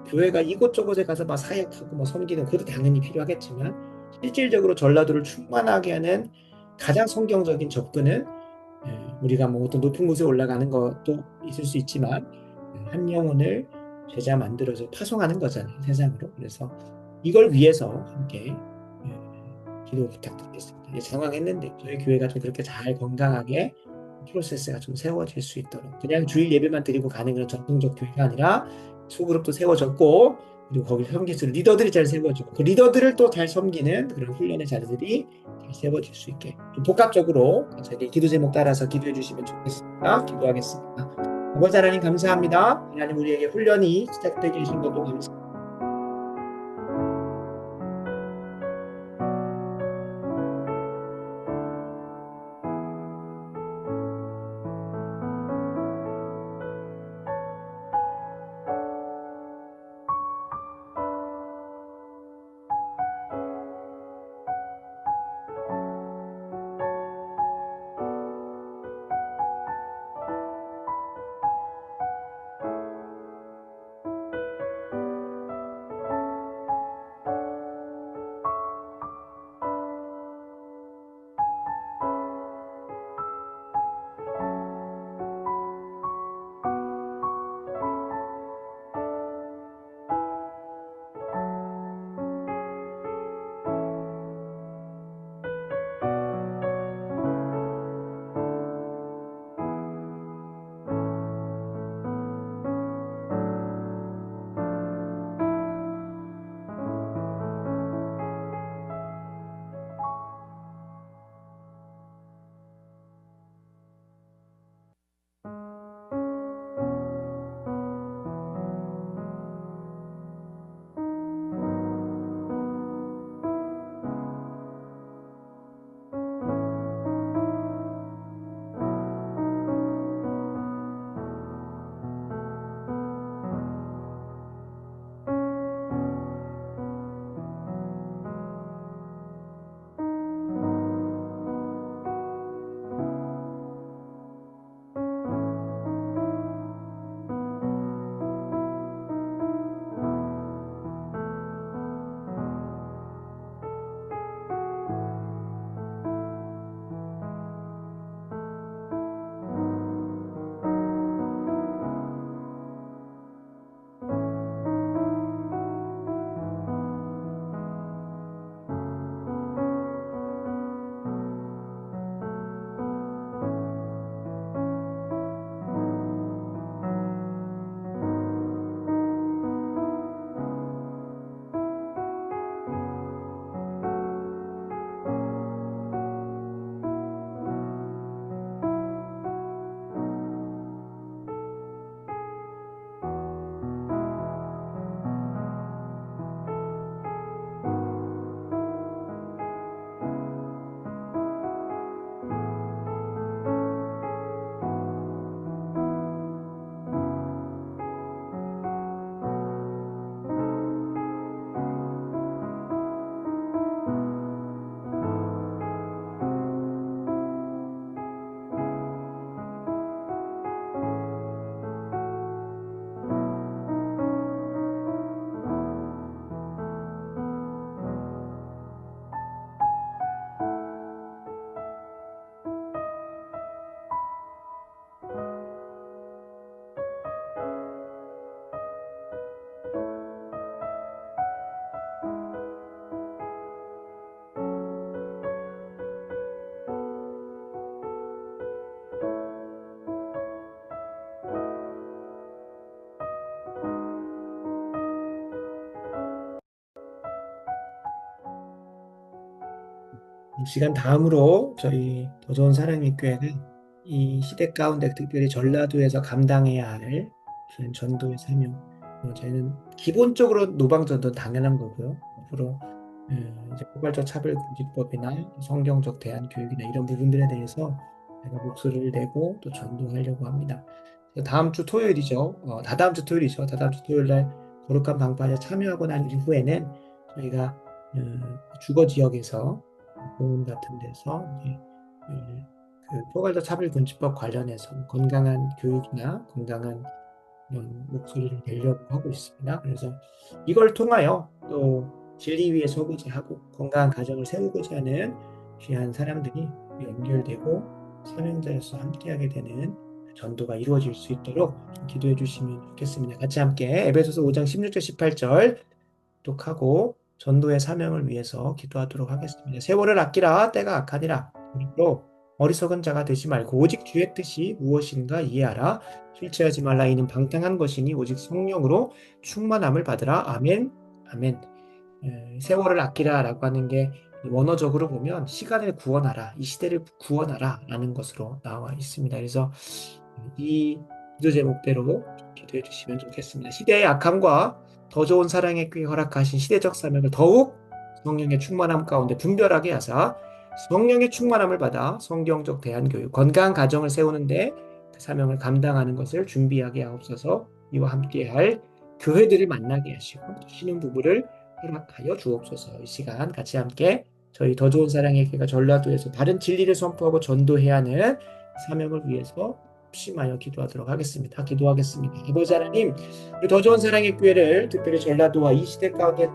교회가 이곳저곳에 가서 막 사역하고 뭐 섬기는 그것도 당연히 필요하겠지만 실질적으로 전라도를 충만하게 하는 가장 성경적인 접근은 우리가 뭐 어떤 높은 곳에 올라가는 것도 있을 수 있지만 한 영혼을 제자 만들어서 파송하는 거잖아요 세상으로. 그래서 이걸 위해서 함께 기도 부탁드리겠습니다. 장황했는데 저희 교회가 좀 그렇게 잘 건강하게 프로세스가 좀 세워질 수 있도록 그냥 주일 예배만 드리고 가는 그런 전통적 교회가 아니라 소그룹도 세워졌고 그리고 거기 섬기는 리더들이 잘 세워지고 그 리더들을 또 잘 섬기는 그런 훈련의 자리들이 잘 세워질 수 있게 좀 복합적으로 저희 기도 제목 따라서 기도해 주시면 좋겠습니다. 기도하겠습니다. 아버지 하나님 감사합니다. 하나님 우리에게 훈련이 시작되게 해주신 것도 감사합니다. 이 시간 다음으로 저희 더 좋은 사랑의 교회는 이 시대 가운데 특별히 전라도에서 감당해야 할 귀한 전도의 사명. 저희는 기본적으로 노방전도 당연한 거고요. 앞으로 이제 포괄적 차별금지법이나 성경적 대안교육이나 이런 부분들에 대해서 제가 목소리를 내고 또 전도하려고 합니다. 다음 주 토요일이죠. 다다음 주 토요일이죠. 다다음 주 토요일 날 거룩한 방파제 참여하고 난 이후에는 저희가 주거 지역에서 공원 같은 데서 이제 그 포괄적 차별금지법 관련해서 건강한 교육이나 건강한 이런 목소리를 내려고 하고 있습니다. 그래서 이걸 통하여 또 진리 위에 서고자 하고 건강한 가정을 세우고자 하는 귀한 사람들이 연결되고 사명자로서 함께하게 되는 전도가 이루어질 수 있도록 기도해 주시면 좋겠습니다. 같이 함께 에베소서 5장 16절 18절 독하고 전도의 사명을 위해서 기도하도록 하겠습니다. 세월을 아끼라 때가 악하니라. 그러므로 어리석은 자가 되지 말고 오직 주의 뜻이 무엇인가 이해하라. 실체하지 말라. 이는 방탕한 것이니 오직 성령으로 충만함을 받으라. 아멘. 아멘. 세월을 아끼라라고 하는 게 원어적으로 보면 시간을 구원하라, 이 시대를 구원하라라는 것으로 나와 있습니다. 그래서 이 기도 제목대로 기도해 주시면 좋겠습니다. 시대의 악함과 더 좋은 사랑의 꾀 허락하신 시대적 사명을 더욱 성령의 충만함 가운데 분별하게 하사 성령의 충만함을 받아 성경적 대안교육, 건강한 가정을 세우는데 그 사명을 감당하는 것을 준비하게 하옵소서. 이와 함께할 교회들을 만나게 하시고 신혼 부부를 허락하여 주옵소서. 이 시간 같이 함께 저희 더 좋은 사랑의 교회가 전라도에서 바른 진리를 선포하고 전도해야 하는 사명을 위해서 심하여 기도하도록 하겠습니다. 기도하겠습니다. 아버지 하나님, 우리 더 좋은 사랑의 교회를 특별히 전라도와 이 시대 가운데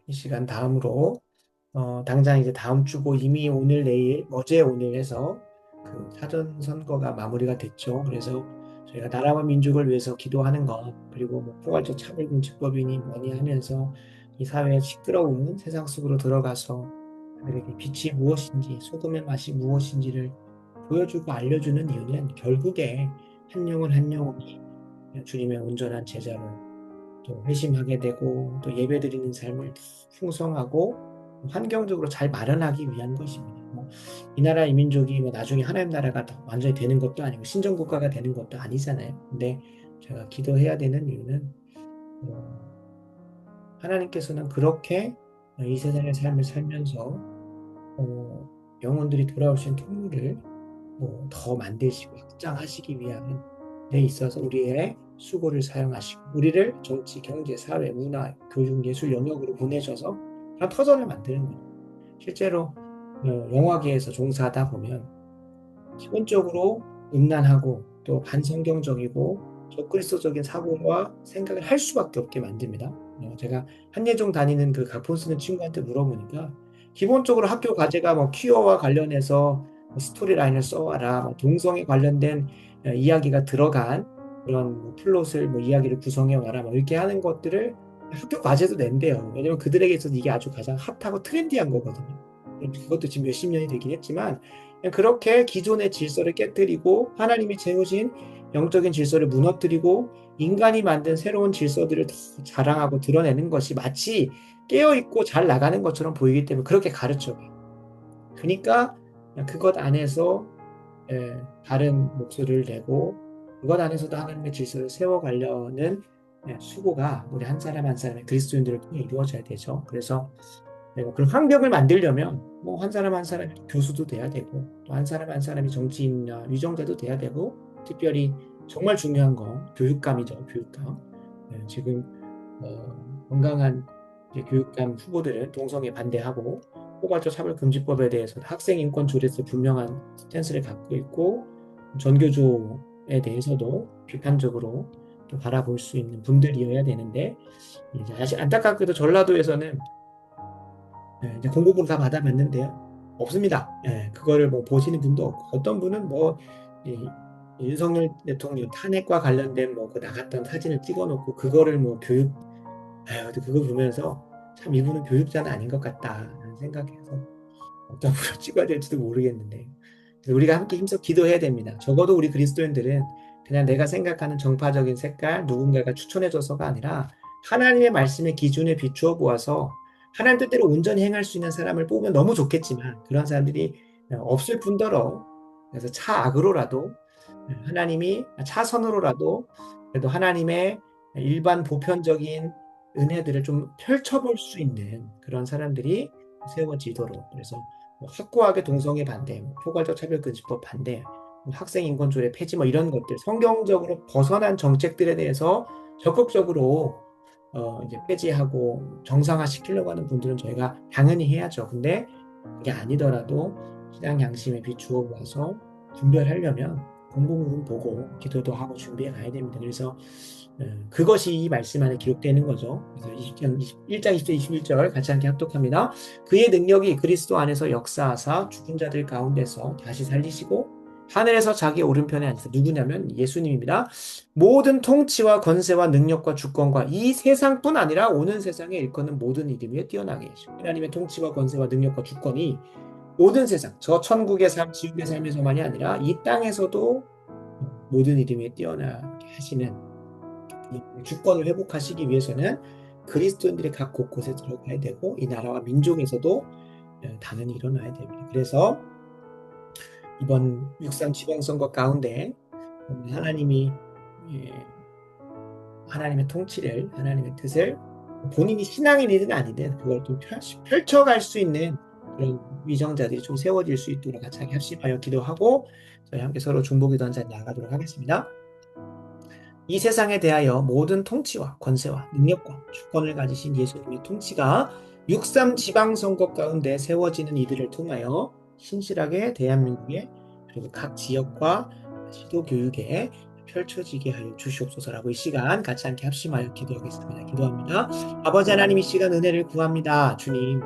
이 시간 다음으로 당장 이제 다음 주고 이미 오늘 내일 어제 오늘 해서 그 사전 선거가 마무리가 됐죠. 그래서 저희가 나라와 민족을 위해서 기도하는 것 그리고 뭐 포괄적 차별금지법이니 뭐니 하면서 이 사회의 시끄러운 세상 속으로 들어가서 그들에게 빛이 무엇인지 소금의 맛이 무엇인지를 보여주고 알려주는 이유는 결국에 한 영혼 한 영혼이 주님의 온전한 제자로 또 회심하게 되고 또 예배드리는 삶을 풍성하고 환경적으로 잘 마련하기 위한 것입니다. 이 나라 이 민족이 뭐 나중에 하나님 나라가 완전히 되는 것도 아니고 신정 국가가 되는 것도 아니잖아요. 근데 제가 기도해야 되는 이유는 어, 하나님께서는 그렇게 이 세상의 삶을 살면서 영혼들이 돌아오신 통로를 더 만드시고 확장하시기 위한 데 있어서 우리의 수고를 사용하시고 우리를 정치, 경제, 사회, 문화, 교육, 예술 영역으로 보내셔서 그런 터전을 만드는 거예요. 실제로 영화계에서 종사하다 보면 기본적으로 음란하고 또 반성경적이고 적그리스도적인 사고와 생각을 할 수밖에 없게 만듭니다. 제가 한예종 다니는 그 각본 쓰는 친구한테 물어보니까 기본적으로 학교 과제가 뭐 퀴어와 관련해서 스토리 라인을 써와라, 동성애 관련된 이야기가 들어간 그런 플롯을 이야기를 구성해 와라, 이렇게 하는 것들을 학교 과제도 낸대요. 왜냐면 그들에게 있어서 이게 아주 가장 핫하고 트렌디한 거거든요. 그것도 지금 몇십 년이 되긴 했지만 그렇게 기존의 질서를 깨뜨리고 하나님이 세우신 영적인 질서를 무너뜨리고 인간이 만든 새로운 질서들을 자랑하고 드러내는 것이 마치 깨어있고 잘 나가는 것처럼 보이기 때문에 그렇게 가르쳐요. 그러니까 그것 안에서 다른 목소리를 내고 그것 안에서도 하나님의 질서를 세워가려는 수고가 우리 한 사람 한 사람의 그리스도인들을 통해 이루어져야 되죠. 그래서 그런 환경을 만들려면 한 사람 한 사람이 교수도 돼야 되고 또 한 사람 한 사람이 정치인이나 위정자도 돼야 되고 특별히 정말 중요한 건 교육감이죠. 교육감. 지금 건강한 교육감 후보들은 동성애 반대하고 포괄적 차별금지법에 대해서 학생 인권 조례에서 분명한 스탠스를 갖고 있고 전교조에 대해서도 비판적으로 또 바라볼 수 있는 분들이어야 되는데 이제 사실 안타깝게도 전라도에서는 이제 공고를 다 받아봤는데요. 없습니다. 그거를 보시는 분도 없고, 어떤 분은 이, 윤석열 대통령 탄핵과 관련된 그 나갔던 사진을 찍어놓고, 그거를 그거 보면서 참 이분은 교육자는 아닌 것 같다라는 생각해서 어떤 분을 찍어야 될지도 모르겠는데, 우리가 함께 힘써 기도해야 됩니다. 적어도 우리 그리스도인들은 그냥 내가 생각하는 정파적인 색깔, 누군가가 추천해줘서가 아니라 하나님의 말씀의 기준에 비추어 보아서 하나님 뜻대로 온전히 행할 수 있는 사람을 뽑으면 너무 좋겠지만 그런 사람들이 없을 뿐더러 그래서 차악으로라도 하나님이 차선으로라도 그래도 하나님의 일반 보편적인 은혜들을 좀 펼쳐볼 수 있는 그런 사람들이 세워지도록 그래서 확고하게 동성애 반대, 포괄적 차별금지법 반대, 학생 인권조례 폐지 이런 것들 성경적으로 벗어난 정책들에 대해서 적극적으로 이제 폐지하고 정상화 시키려고 하는 분들은 저희가 당연히 해야죠. 근데 그게 아니더라도 신앙 양심에 비추어 보아서 분별하려면 공부문 보고 기도도 하고 준비해 가야 됩니다. 그래서 그것이 이 말씀 안에 기록되는 거죠. 그래서 1장 20절 21절 같이 함께 합독합니다. 그의 능력이 그리스도 안에서 역사하사 죽은 자들 가운데서 다시 살리시고 하늘에서 자기 오른편에 앉으사 누구냐면 예수님입니다. 모든 통치와 권세와 능력과 주권과 이 세상뿐 아니라 오는 세상에 일컫는 모든 이름 위에 뛰어나게 하시고 하나님의 통치와 권세와 능력과 주권이 모든 세상, 저 천국의 삶, 지옥의 삶에서만이 아니라 이 땅에서도 모든 이름 위에 뛰어나게 하시는 주권을 회복하시기 위해서는 그리스도인들이 각 곳곳에 들어가야 되고 이 나라와 민족에서도 당연히 일어나야 됩니다. 그래서 이번 6.3 지방선거 가운데 하나님이 하나님의 통치를 하나님의 뜻을 본인이 신앙인이든 아니든 그걸 좀 펼쳐갈 수 있는 그런 위정자들이 좀 세워질 수 있도록 같이 합심하여 기도하고 저희 함께 서로 중보기도 한 자리 나가도록 하겠습니다. 이 세상에 대하여 모든 통치와 권세와 능력과 주권을 가지신 예수님의 통치가 6.3 지방선거 가운데 세워지는 이들을 통하여 신실하게 대한민국의 그리고 각 지역과 시도교육에 펼쳐지게 하여 주시옵소서라고 이 시간 같이 함께 합심하여 기도하겠습니다. 기도합니다. 아버지 하나님 이 시간 은혜를 구합니다. 주님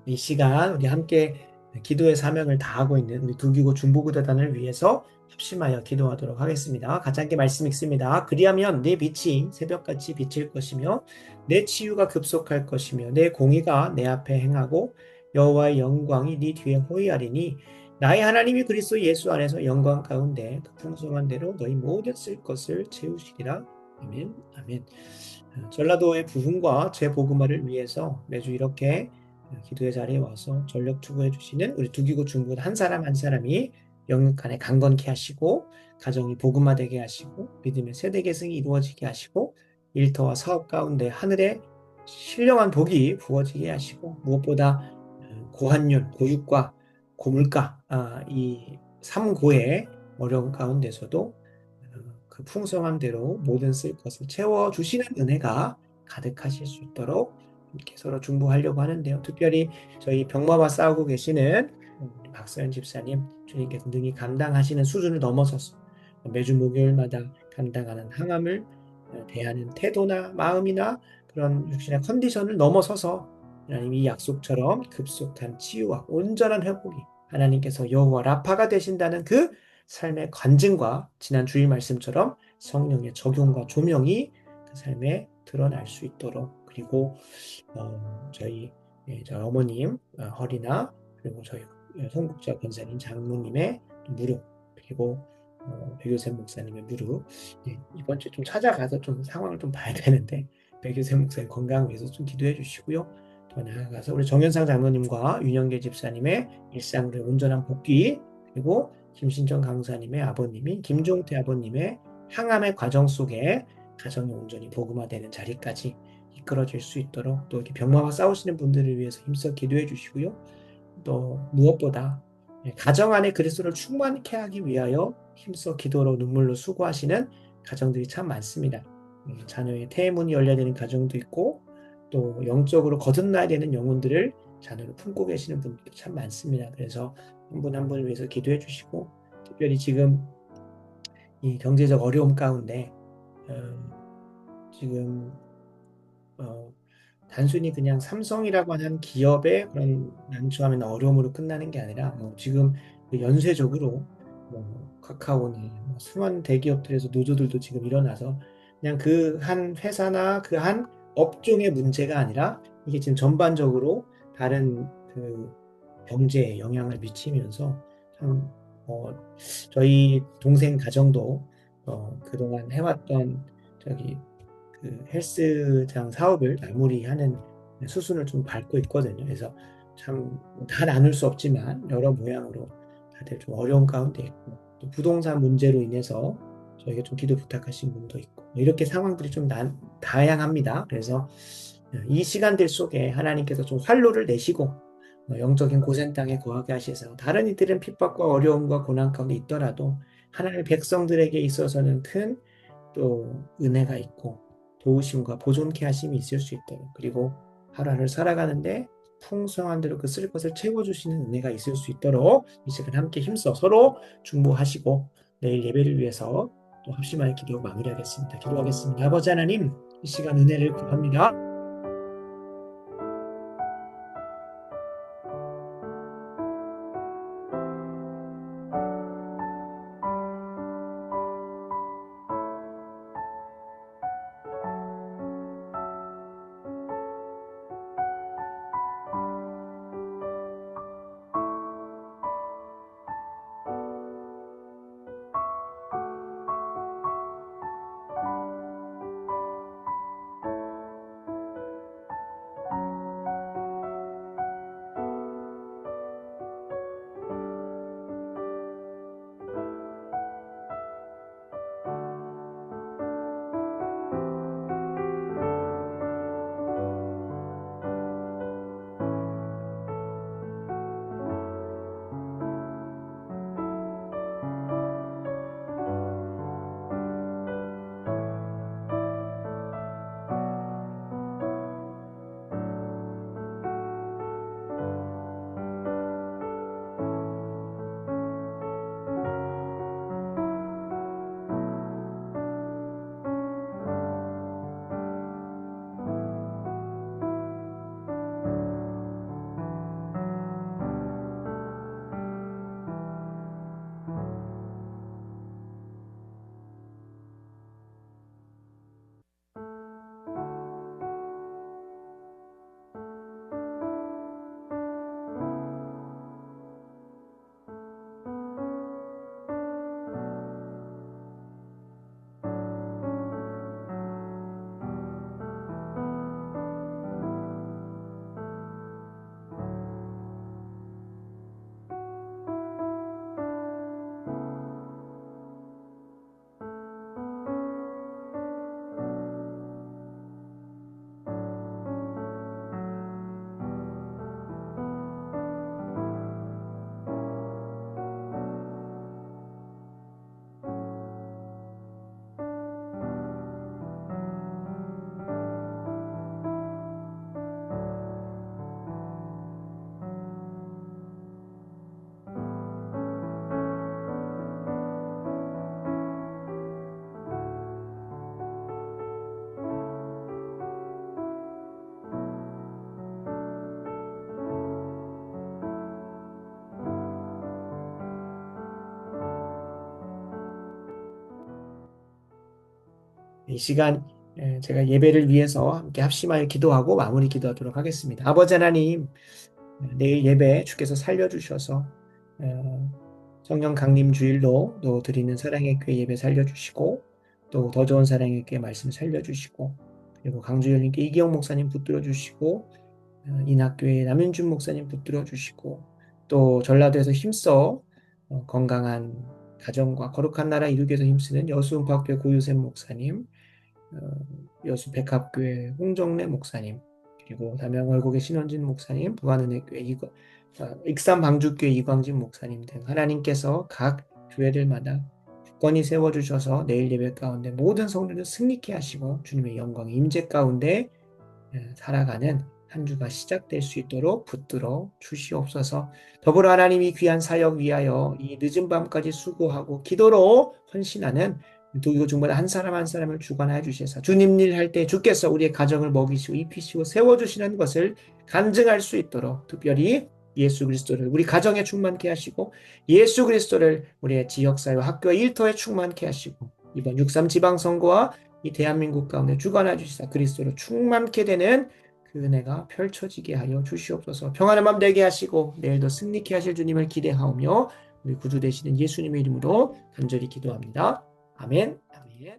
이 시간 우리 함께 기도의 사명을 다하고 있는 우리 두기고 중보기도단을 위해서 합심하여 기도하도록 하겠습니다. 같이 함께 말씀 읽습니다. 그리하면 내 빛이 새벽같이 비칠 것이며 내 치유가 급속할 것이며 내 공의가 내 앞에 행하고 여호와의 영광이 네 뒤에 호위하리니 나의 하나님이 그리스도 예수 안에서 영광 가운데 그 풍성한 대로 너희 모든 쓸 것을 채우시리라. 아멘. 아멘. 전라도의 부흥과 재복음화를 위해서 매주 이렇게 기도의 자리에 와서 전력 투구해 주시는 우리 두기고 중보 한 사람 한 사람이 영육간에 강건케 하시고 가정이 복음화되게 하시고 믿음의 세대 계승이 이루어지게 하시고 일터와 사업 가운데 하늘의 신령한 복이 부어지게 하시고 무엇보다 고환율, 고유가, 고물가 이 삼고의 어려운 가운데서도 그 풍성한 대로 모든 쓸 것을 채워주시는 은혜가 가득하실 수 있도록 이렇게 서로 중보하려고 하는데요. 특별히 저희 병마와 싸우고 계시는 우리 박서연 집사님, 주님께서 능히 감당하시는 수준을 넘어서서 매주 목요일마다 감당하는 항암을 대하는 태도나 마음이나 그런 육신의 컨디션을 넘어서서 하나님 이 약속처럼 급속한 치유와 온전한 회복이 하나님께서 여호와 라파가 되신다는 그 삶의 관증과 지난 주일 말씀처럼 성령의 적용과 조명이 그 삶에 드러날 수 있도록 그리고 저희 어머님 허리나 그리고 저희 송국자 권사님 장모님의 무릎 그리고 백요셉 목사님의 무릎 이번 주에 좀 찾아가서 좀 상황을 좀 봐야 되는데 백요셉 목사님 건강 위해서 좀 기도해 주시고요. 더 나아가서 우리 정현상 장로님과 윤영계 집사님의 일상의 온전한 복귀 그리고 김신정 강사님의 아버님이 김종태 아버님의 항암의 과정 속에 가정이 온전히 복음화되는 자리까지 이끌어질 수 있도록 또 이렇게 병마와 싸우시는 분들을 위해서 힘써 기도해 주시고요. 또 무엇보다 가정 안에 그리스도를 충만케 하기 위하여 힘써 기도로 눈물로 수고하시는 가정들이 참 많습니다. 자녀의 태문이 열려야 되는 가정도 있고 또 영적으로 거듭나야 되는 영혼들을 자녀로 품고 계시는 분들도 참 많습니다. 그래서 한 분 한 분을 위해서 기도해 주시고 특별히 지금 이 경제적 어려움 가운데 지금 단순히 그냥 삼성이라고 하는 기업의 그런 난처함이나 어려움으로 끝나는 게 아니라 지금 연쇄적으로 카카오나 수많은 대기업들에서 노조들도 지금 일어나서 그냥 그 한 회사나 그 한 업종의 문제가 아니라 이게 지금 전반적으로 다른 그 경제에 영향을 미치면서 참 저희 동생 가정도 그동안 해왔던 저기 그 헬스장 사업을 마무리하는 수순을 좀 밟고 있거든요. 그래서 참 다 나눌 수 없지만 여러 모양으로 다들 좀 어려운 가운데 있고 또 부동산 문제로 인해서 저희가 좀 기도 부탁하신 분도 있고 이렇게 상황들이 좀 다양합니다. 그래서 이 시간들 속에 하나님께서 좀 활로를 내시고 영적인 고생 땅에 거하게 하셔서 다른 이들은 핍박과 어려움과 고난 가운데 있더라도 하나님의 백성들에게 있어서는 큰 또 은혜가 있고 도우심과 보존케 하심이 있을 수 있도록 그리고 하루하루 살아가는데 풍성한 대로 그 쓸 것을 채워주시는 은혜가 있을 수 있도록 이 시간 함께 힘써 서로 중보하시고 내일 예배를 위해서 또 합심하여 기도 마무리하겠습니다. 기도하겠습니다. 아버지 하나님 이 시간 은혜를 구합니다. 이 시간 제가 예배를 위해서 함께 합심하여 기도하고 마무리 기도하도록 하겠습니다. 아버지 하나님, 내일 예배 주께서 살려주셔서 성령 강림 주일로 또 드리는 사랑의 교회 예배 살려주시고 또 더 좋은 사랑의 교회 말씀 살려주시고 그리고 강주열님께 이기영 목사님 붙들어 주시고 인학교회 남윤준 목사님 붙들어 주시고 또 전라도에서 힘써 건강한 가정과 거룩한 나라 이루기 위해서 힘쓰는 여수음파교회 고유샘 목사님, 여수 백합교회 홍정래 목사님, 그리고 담양월곡의 신원진 목사님, 부안은혜교회 익산 방주교회 이광진 목사님 등 하나님께서 각 교회들마다 굳건히 세워주셔서 내일 예배 가운데 모든 성도를 승리케 하시고 주님의 영광 임재 가운데 살아가는 한 주가 시작될 수 있도록 붙들어 주시옵소서. 더불어 하나님이 귀한 사역 위하여 이 늦은 밤까지 수고하고 기도로 헌신하는 도교 중보다 한 사람 한 사람을 주관하여 주셔서 주님 일 할 때 주께서 우리의 가정을 먹이시고 입히시고 세워주시는 것을 간증할 수 있도록 특별히 예수 그리스도를 우리 가정에 충만케 하시고 예수 그리스도를 우리의 지역사회와 학교와 일터에 충만케 하시고 이번 6.3 지방선거와 이 대한민국 가운데 주관하여 주시사 그리스도로 충만케 되는 그 은혜가 펼쳐지게 하여 주시옵소서. 평안한 마음 되게 하시고 내일도 승리케 하실 주님을 기대하오며 우리 구주 되시는 예수님의 이름으로 간절히 기도합니다. 아멘. 아멘.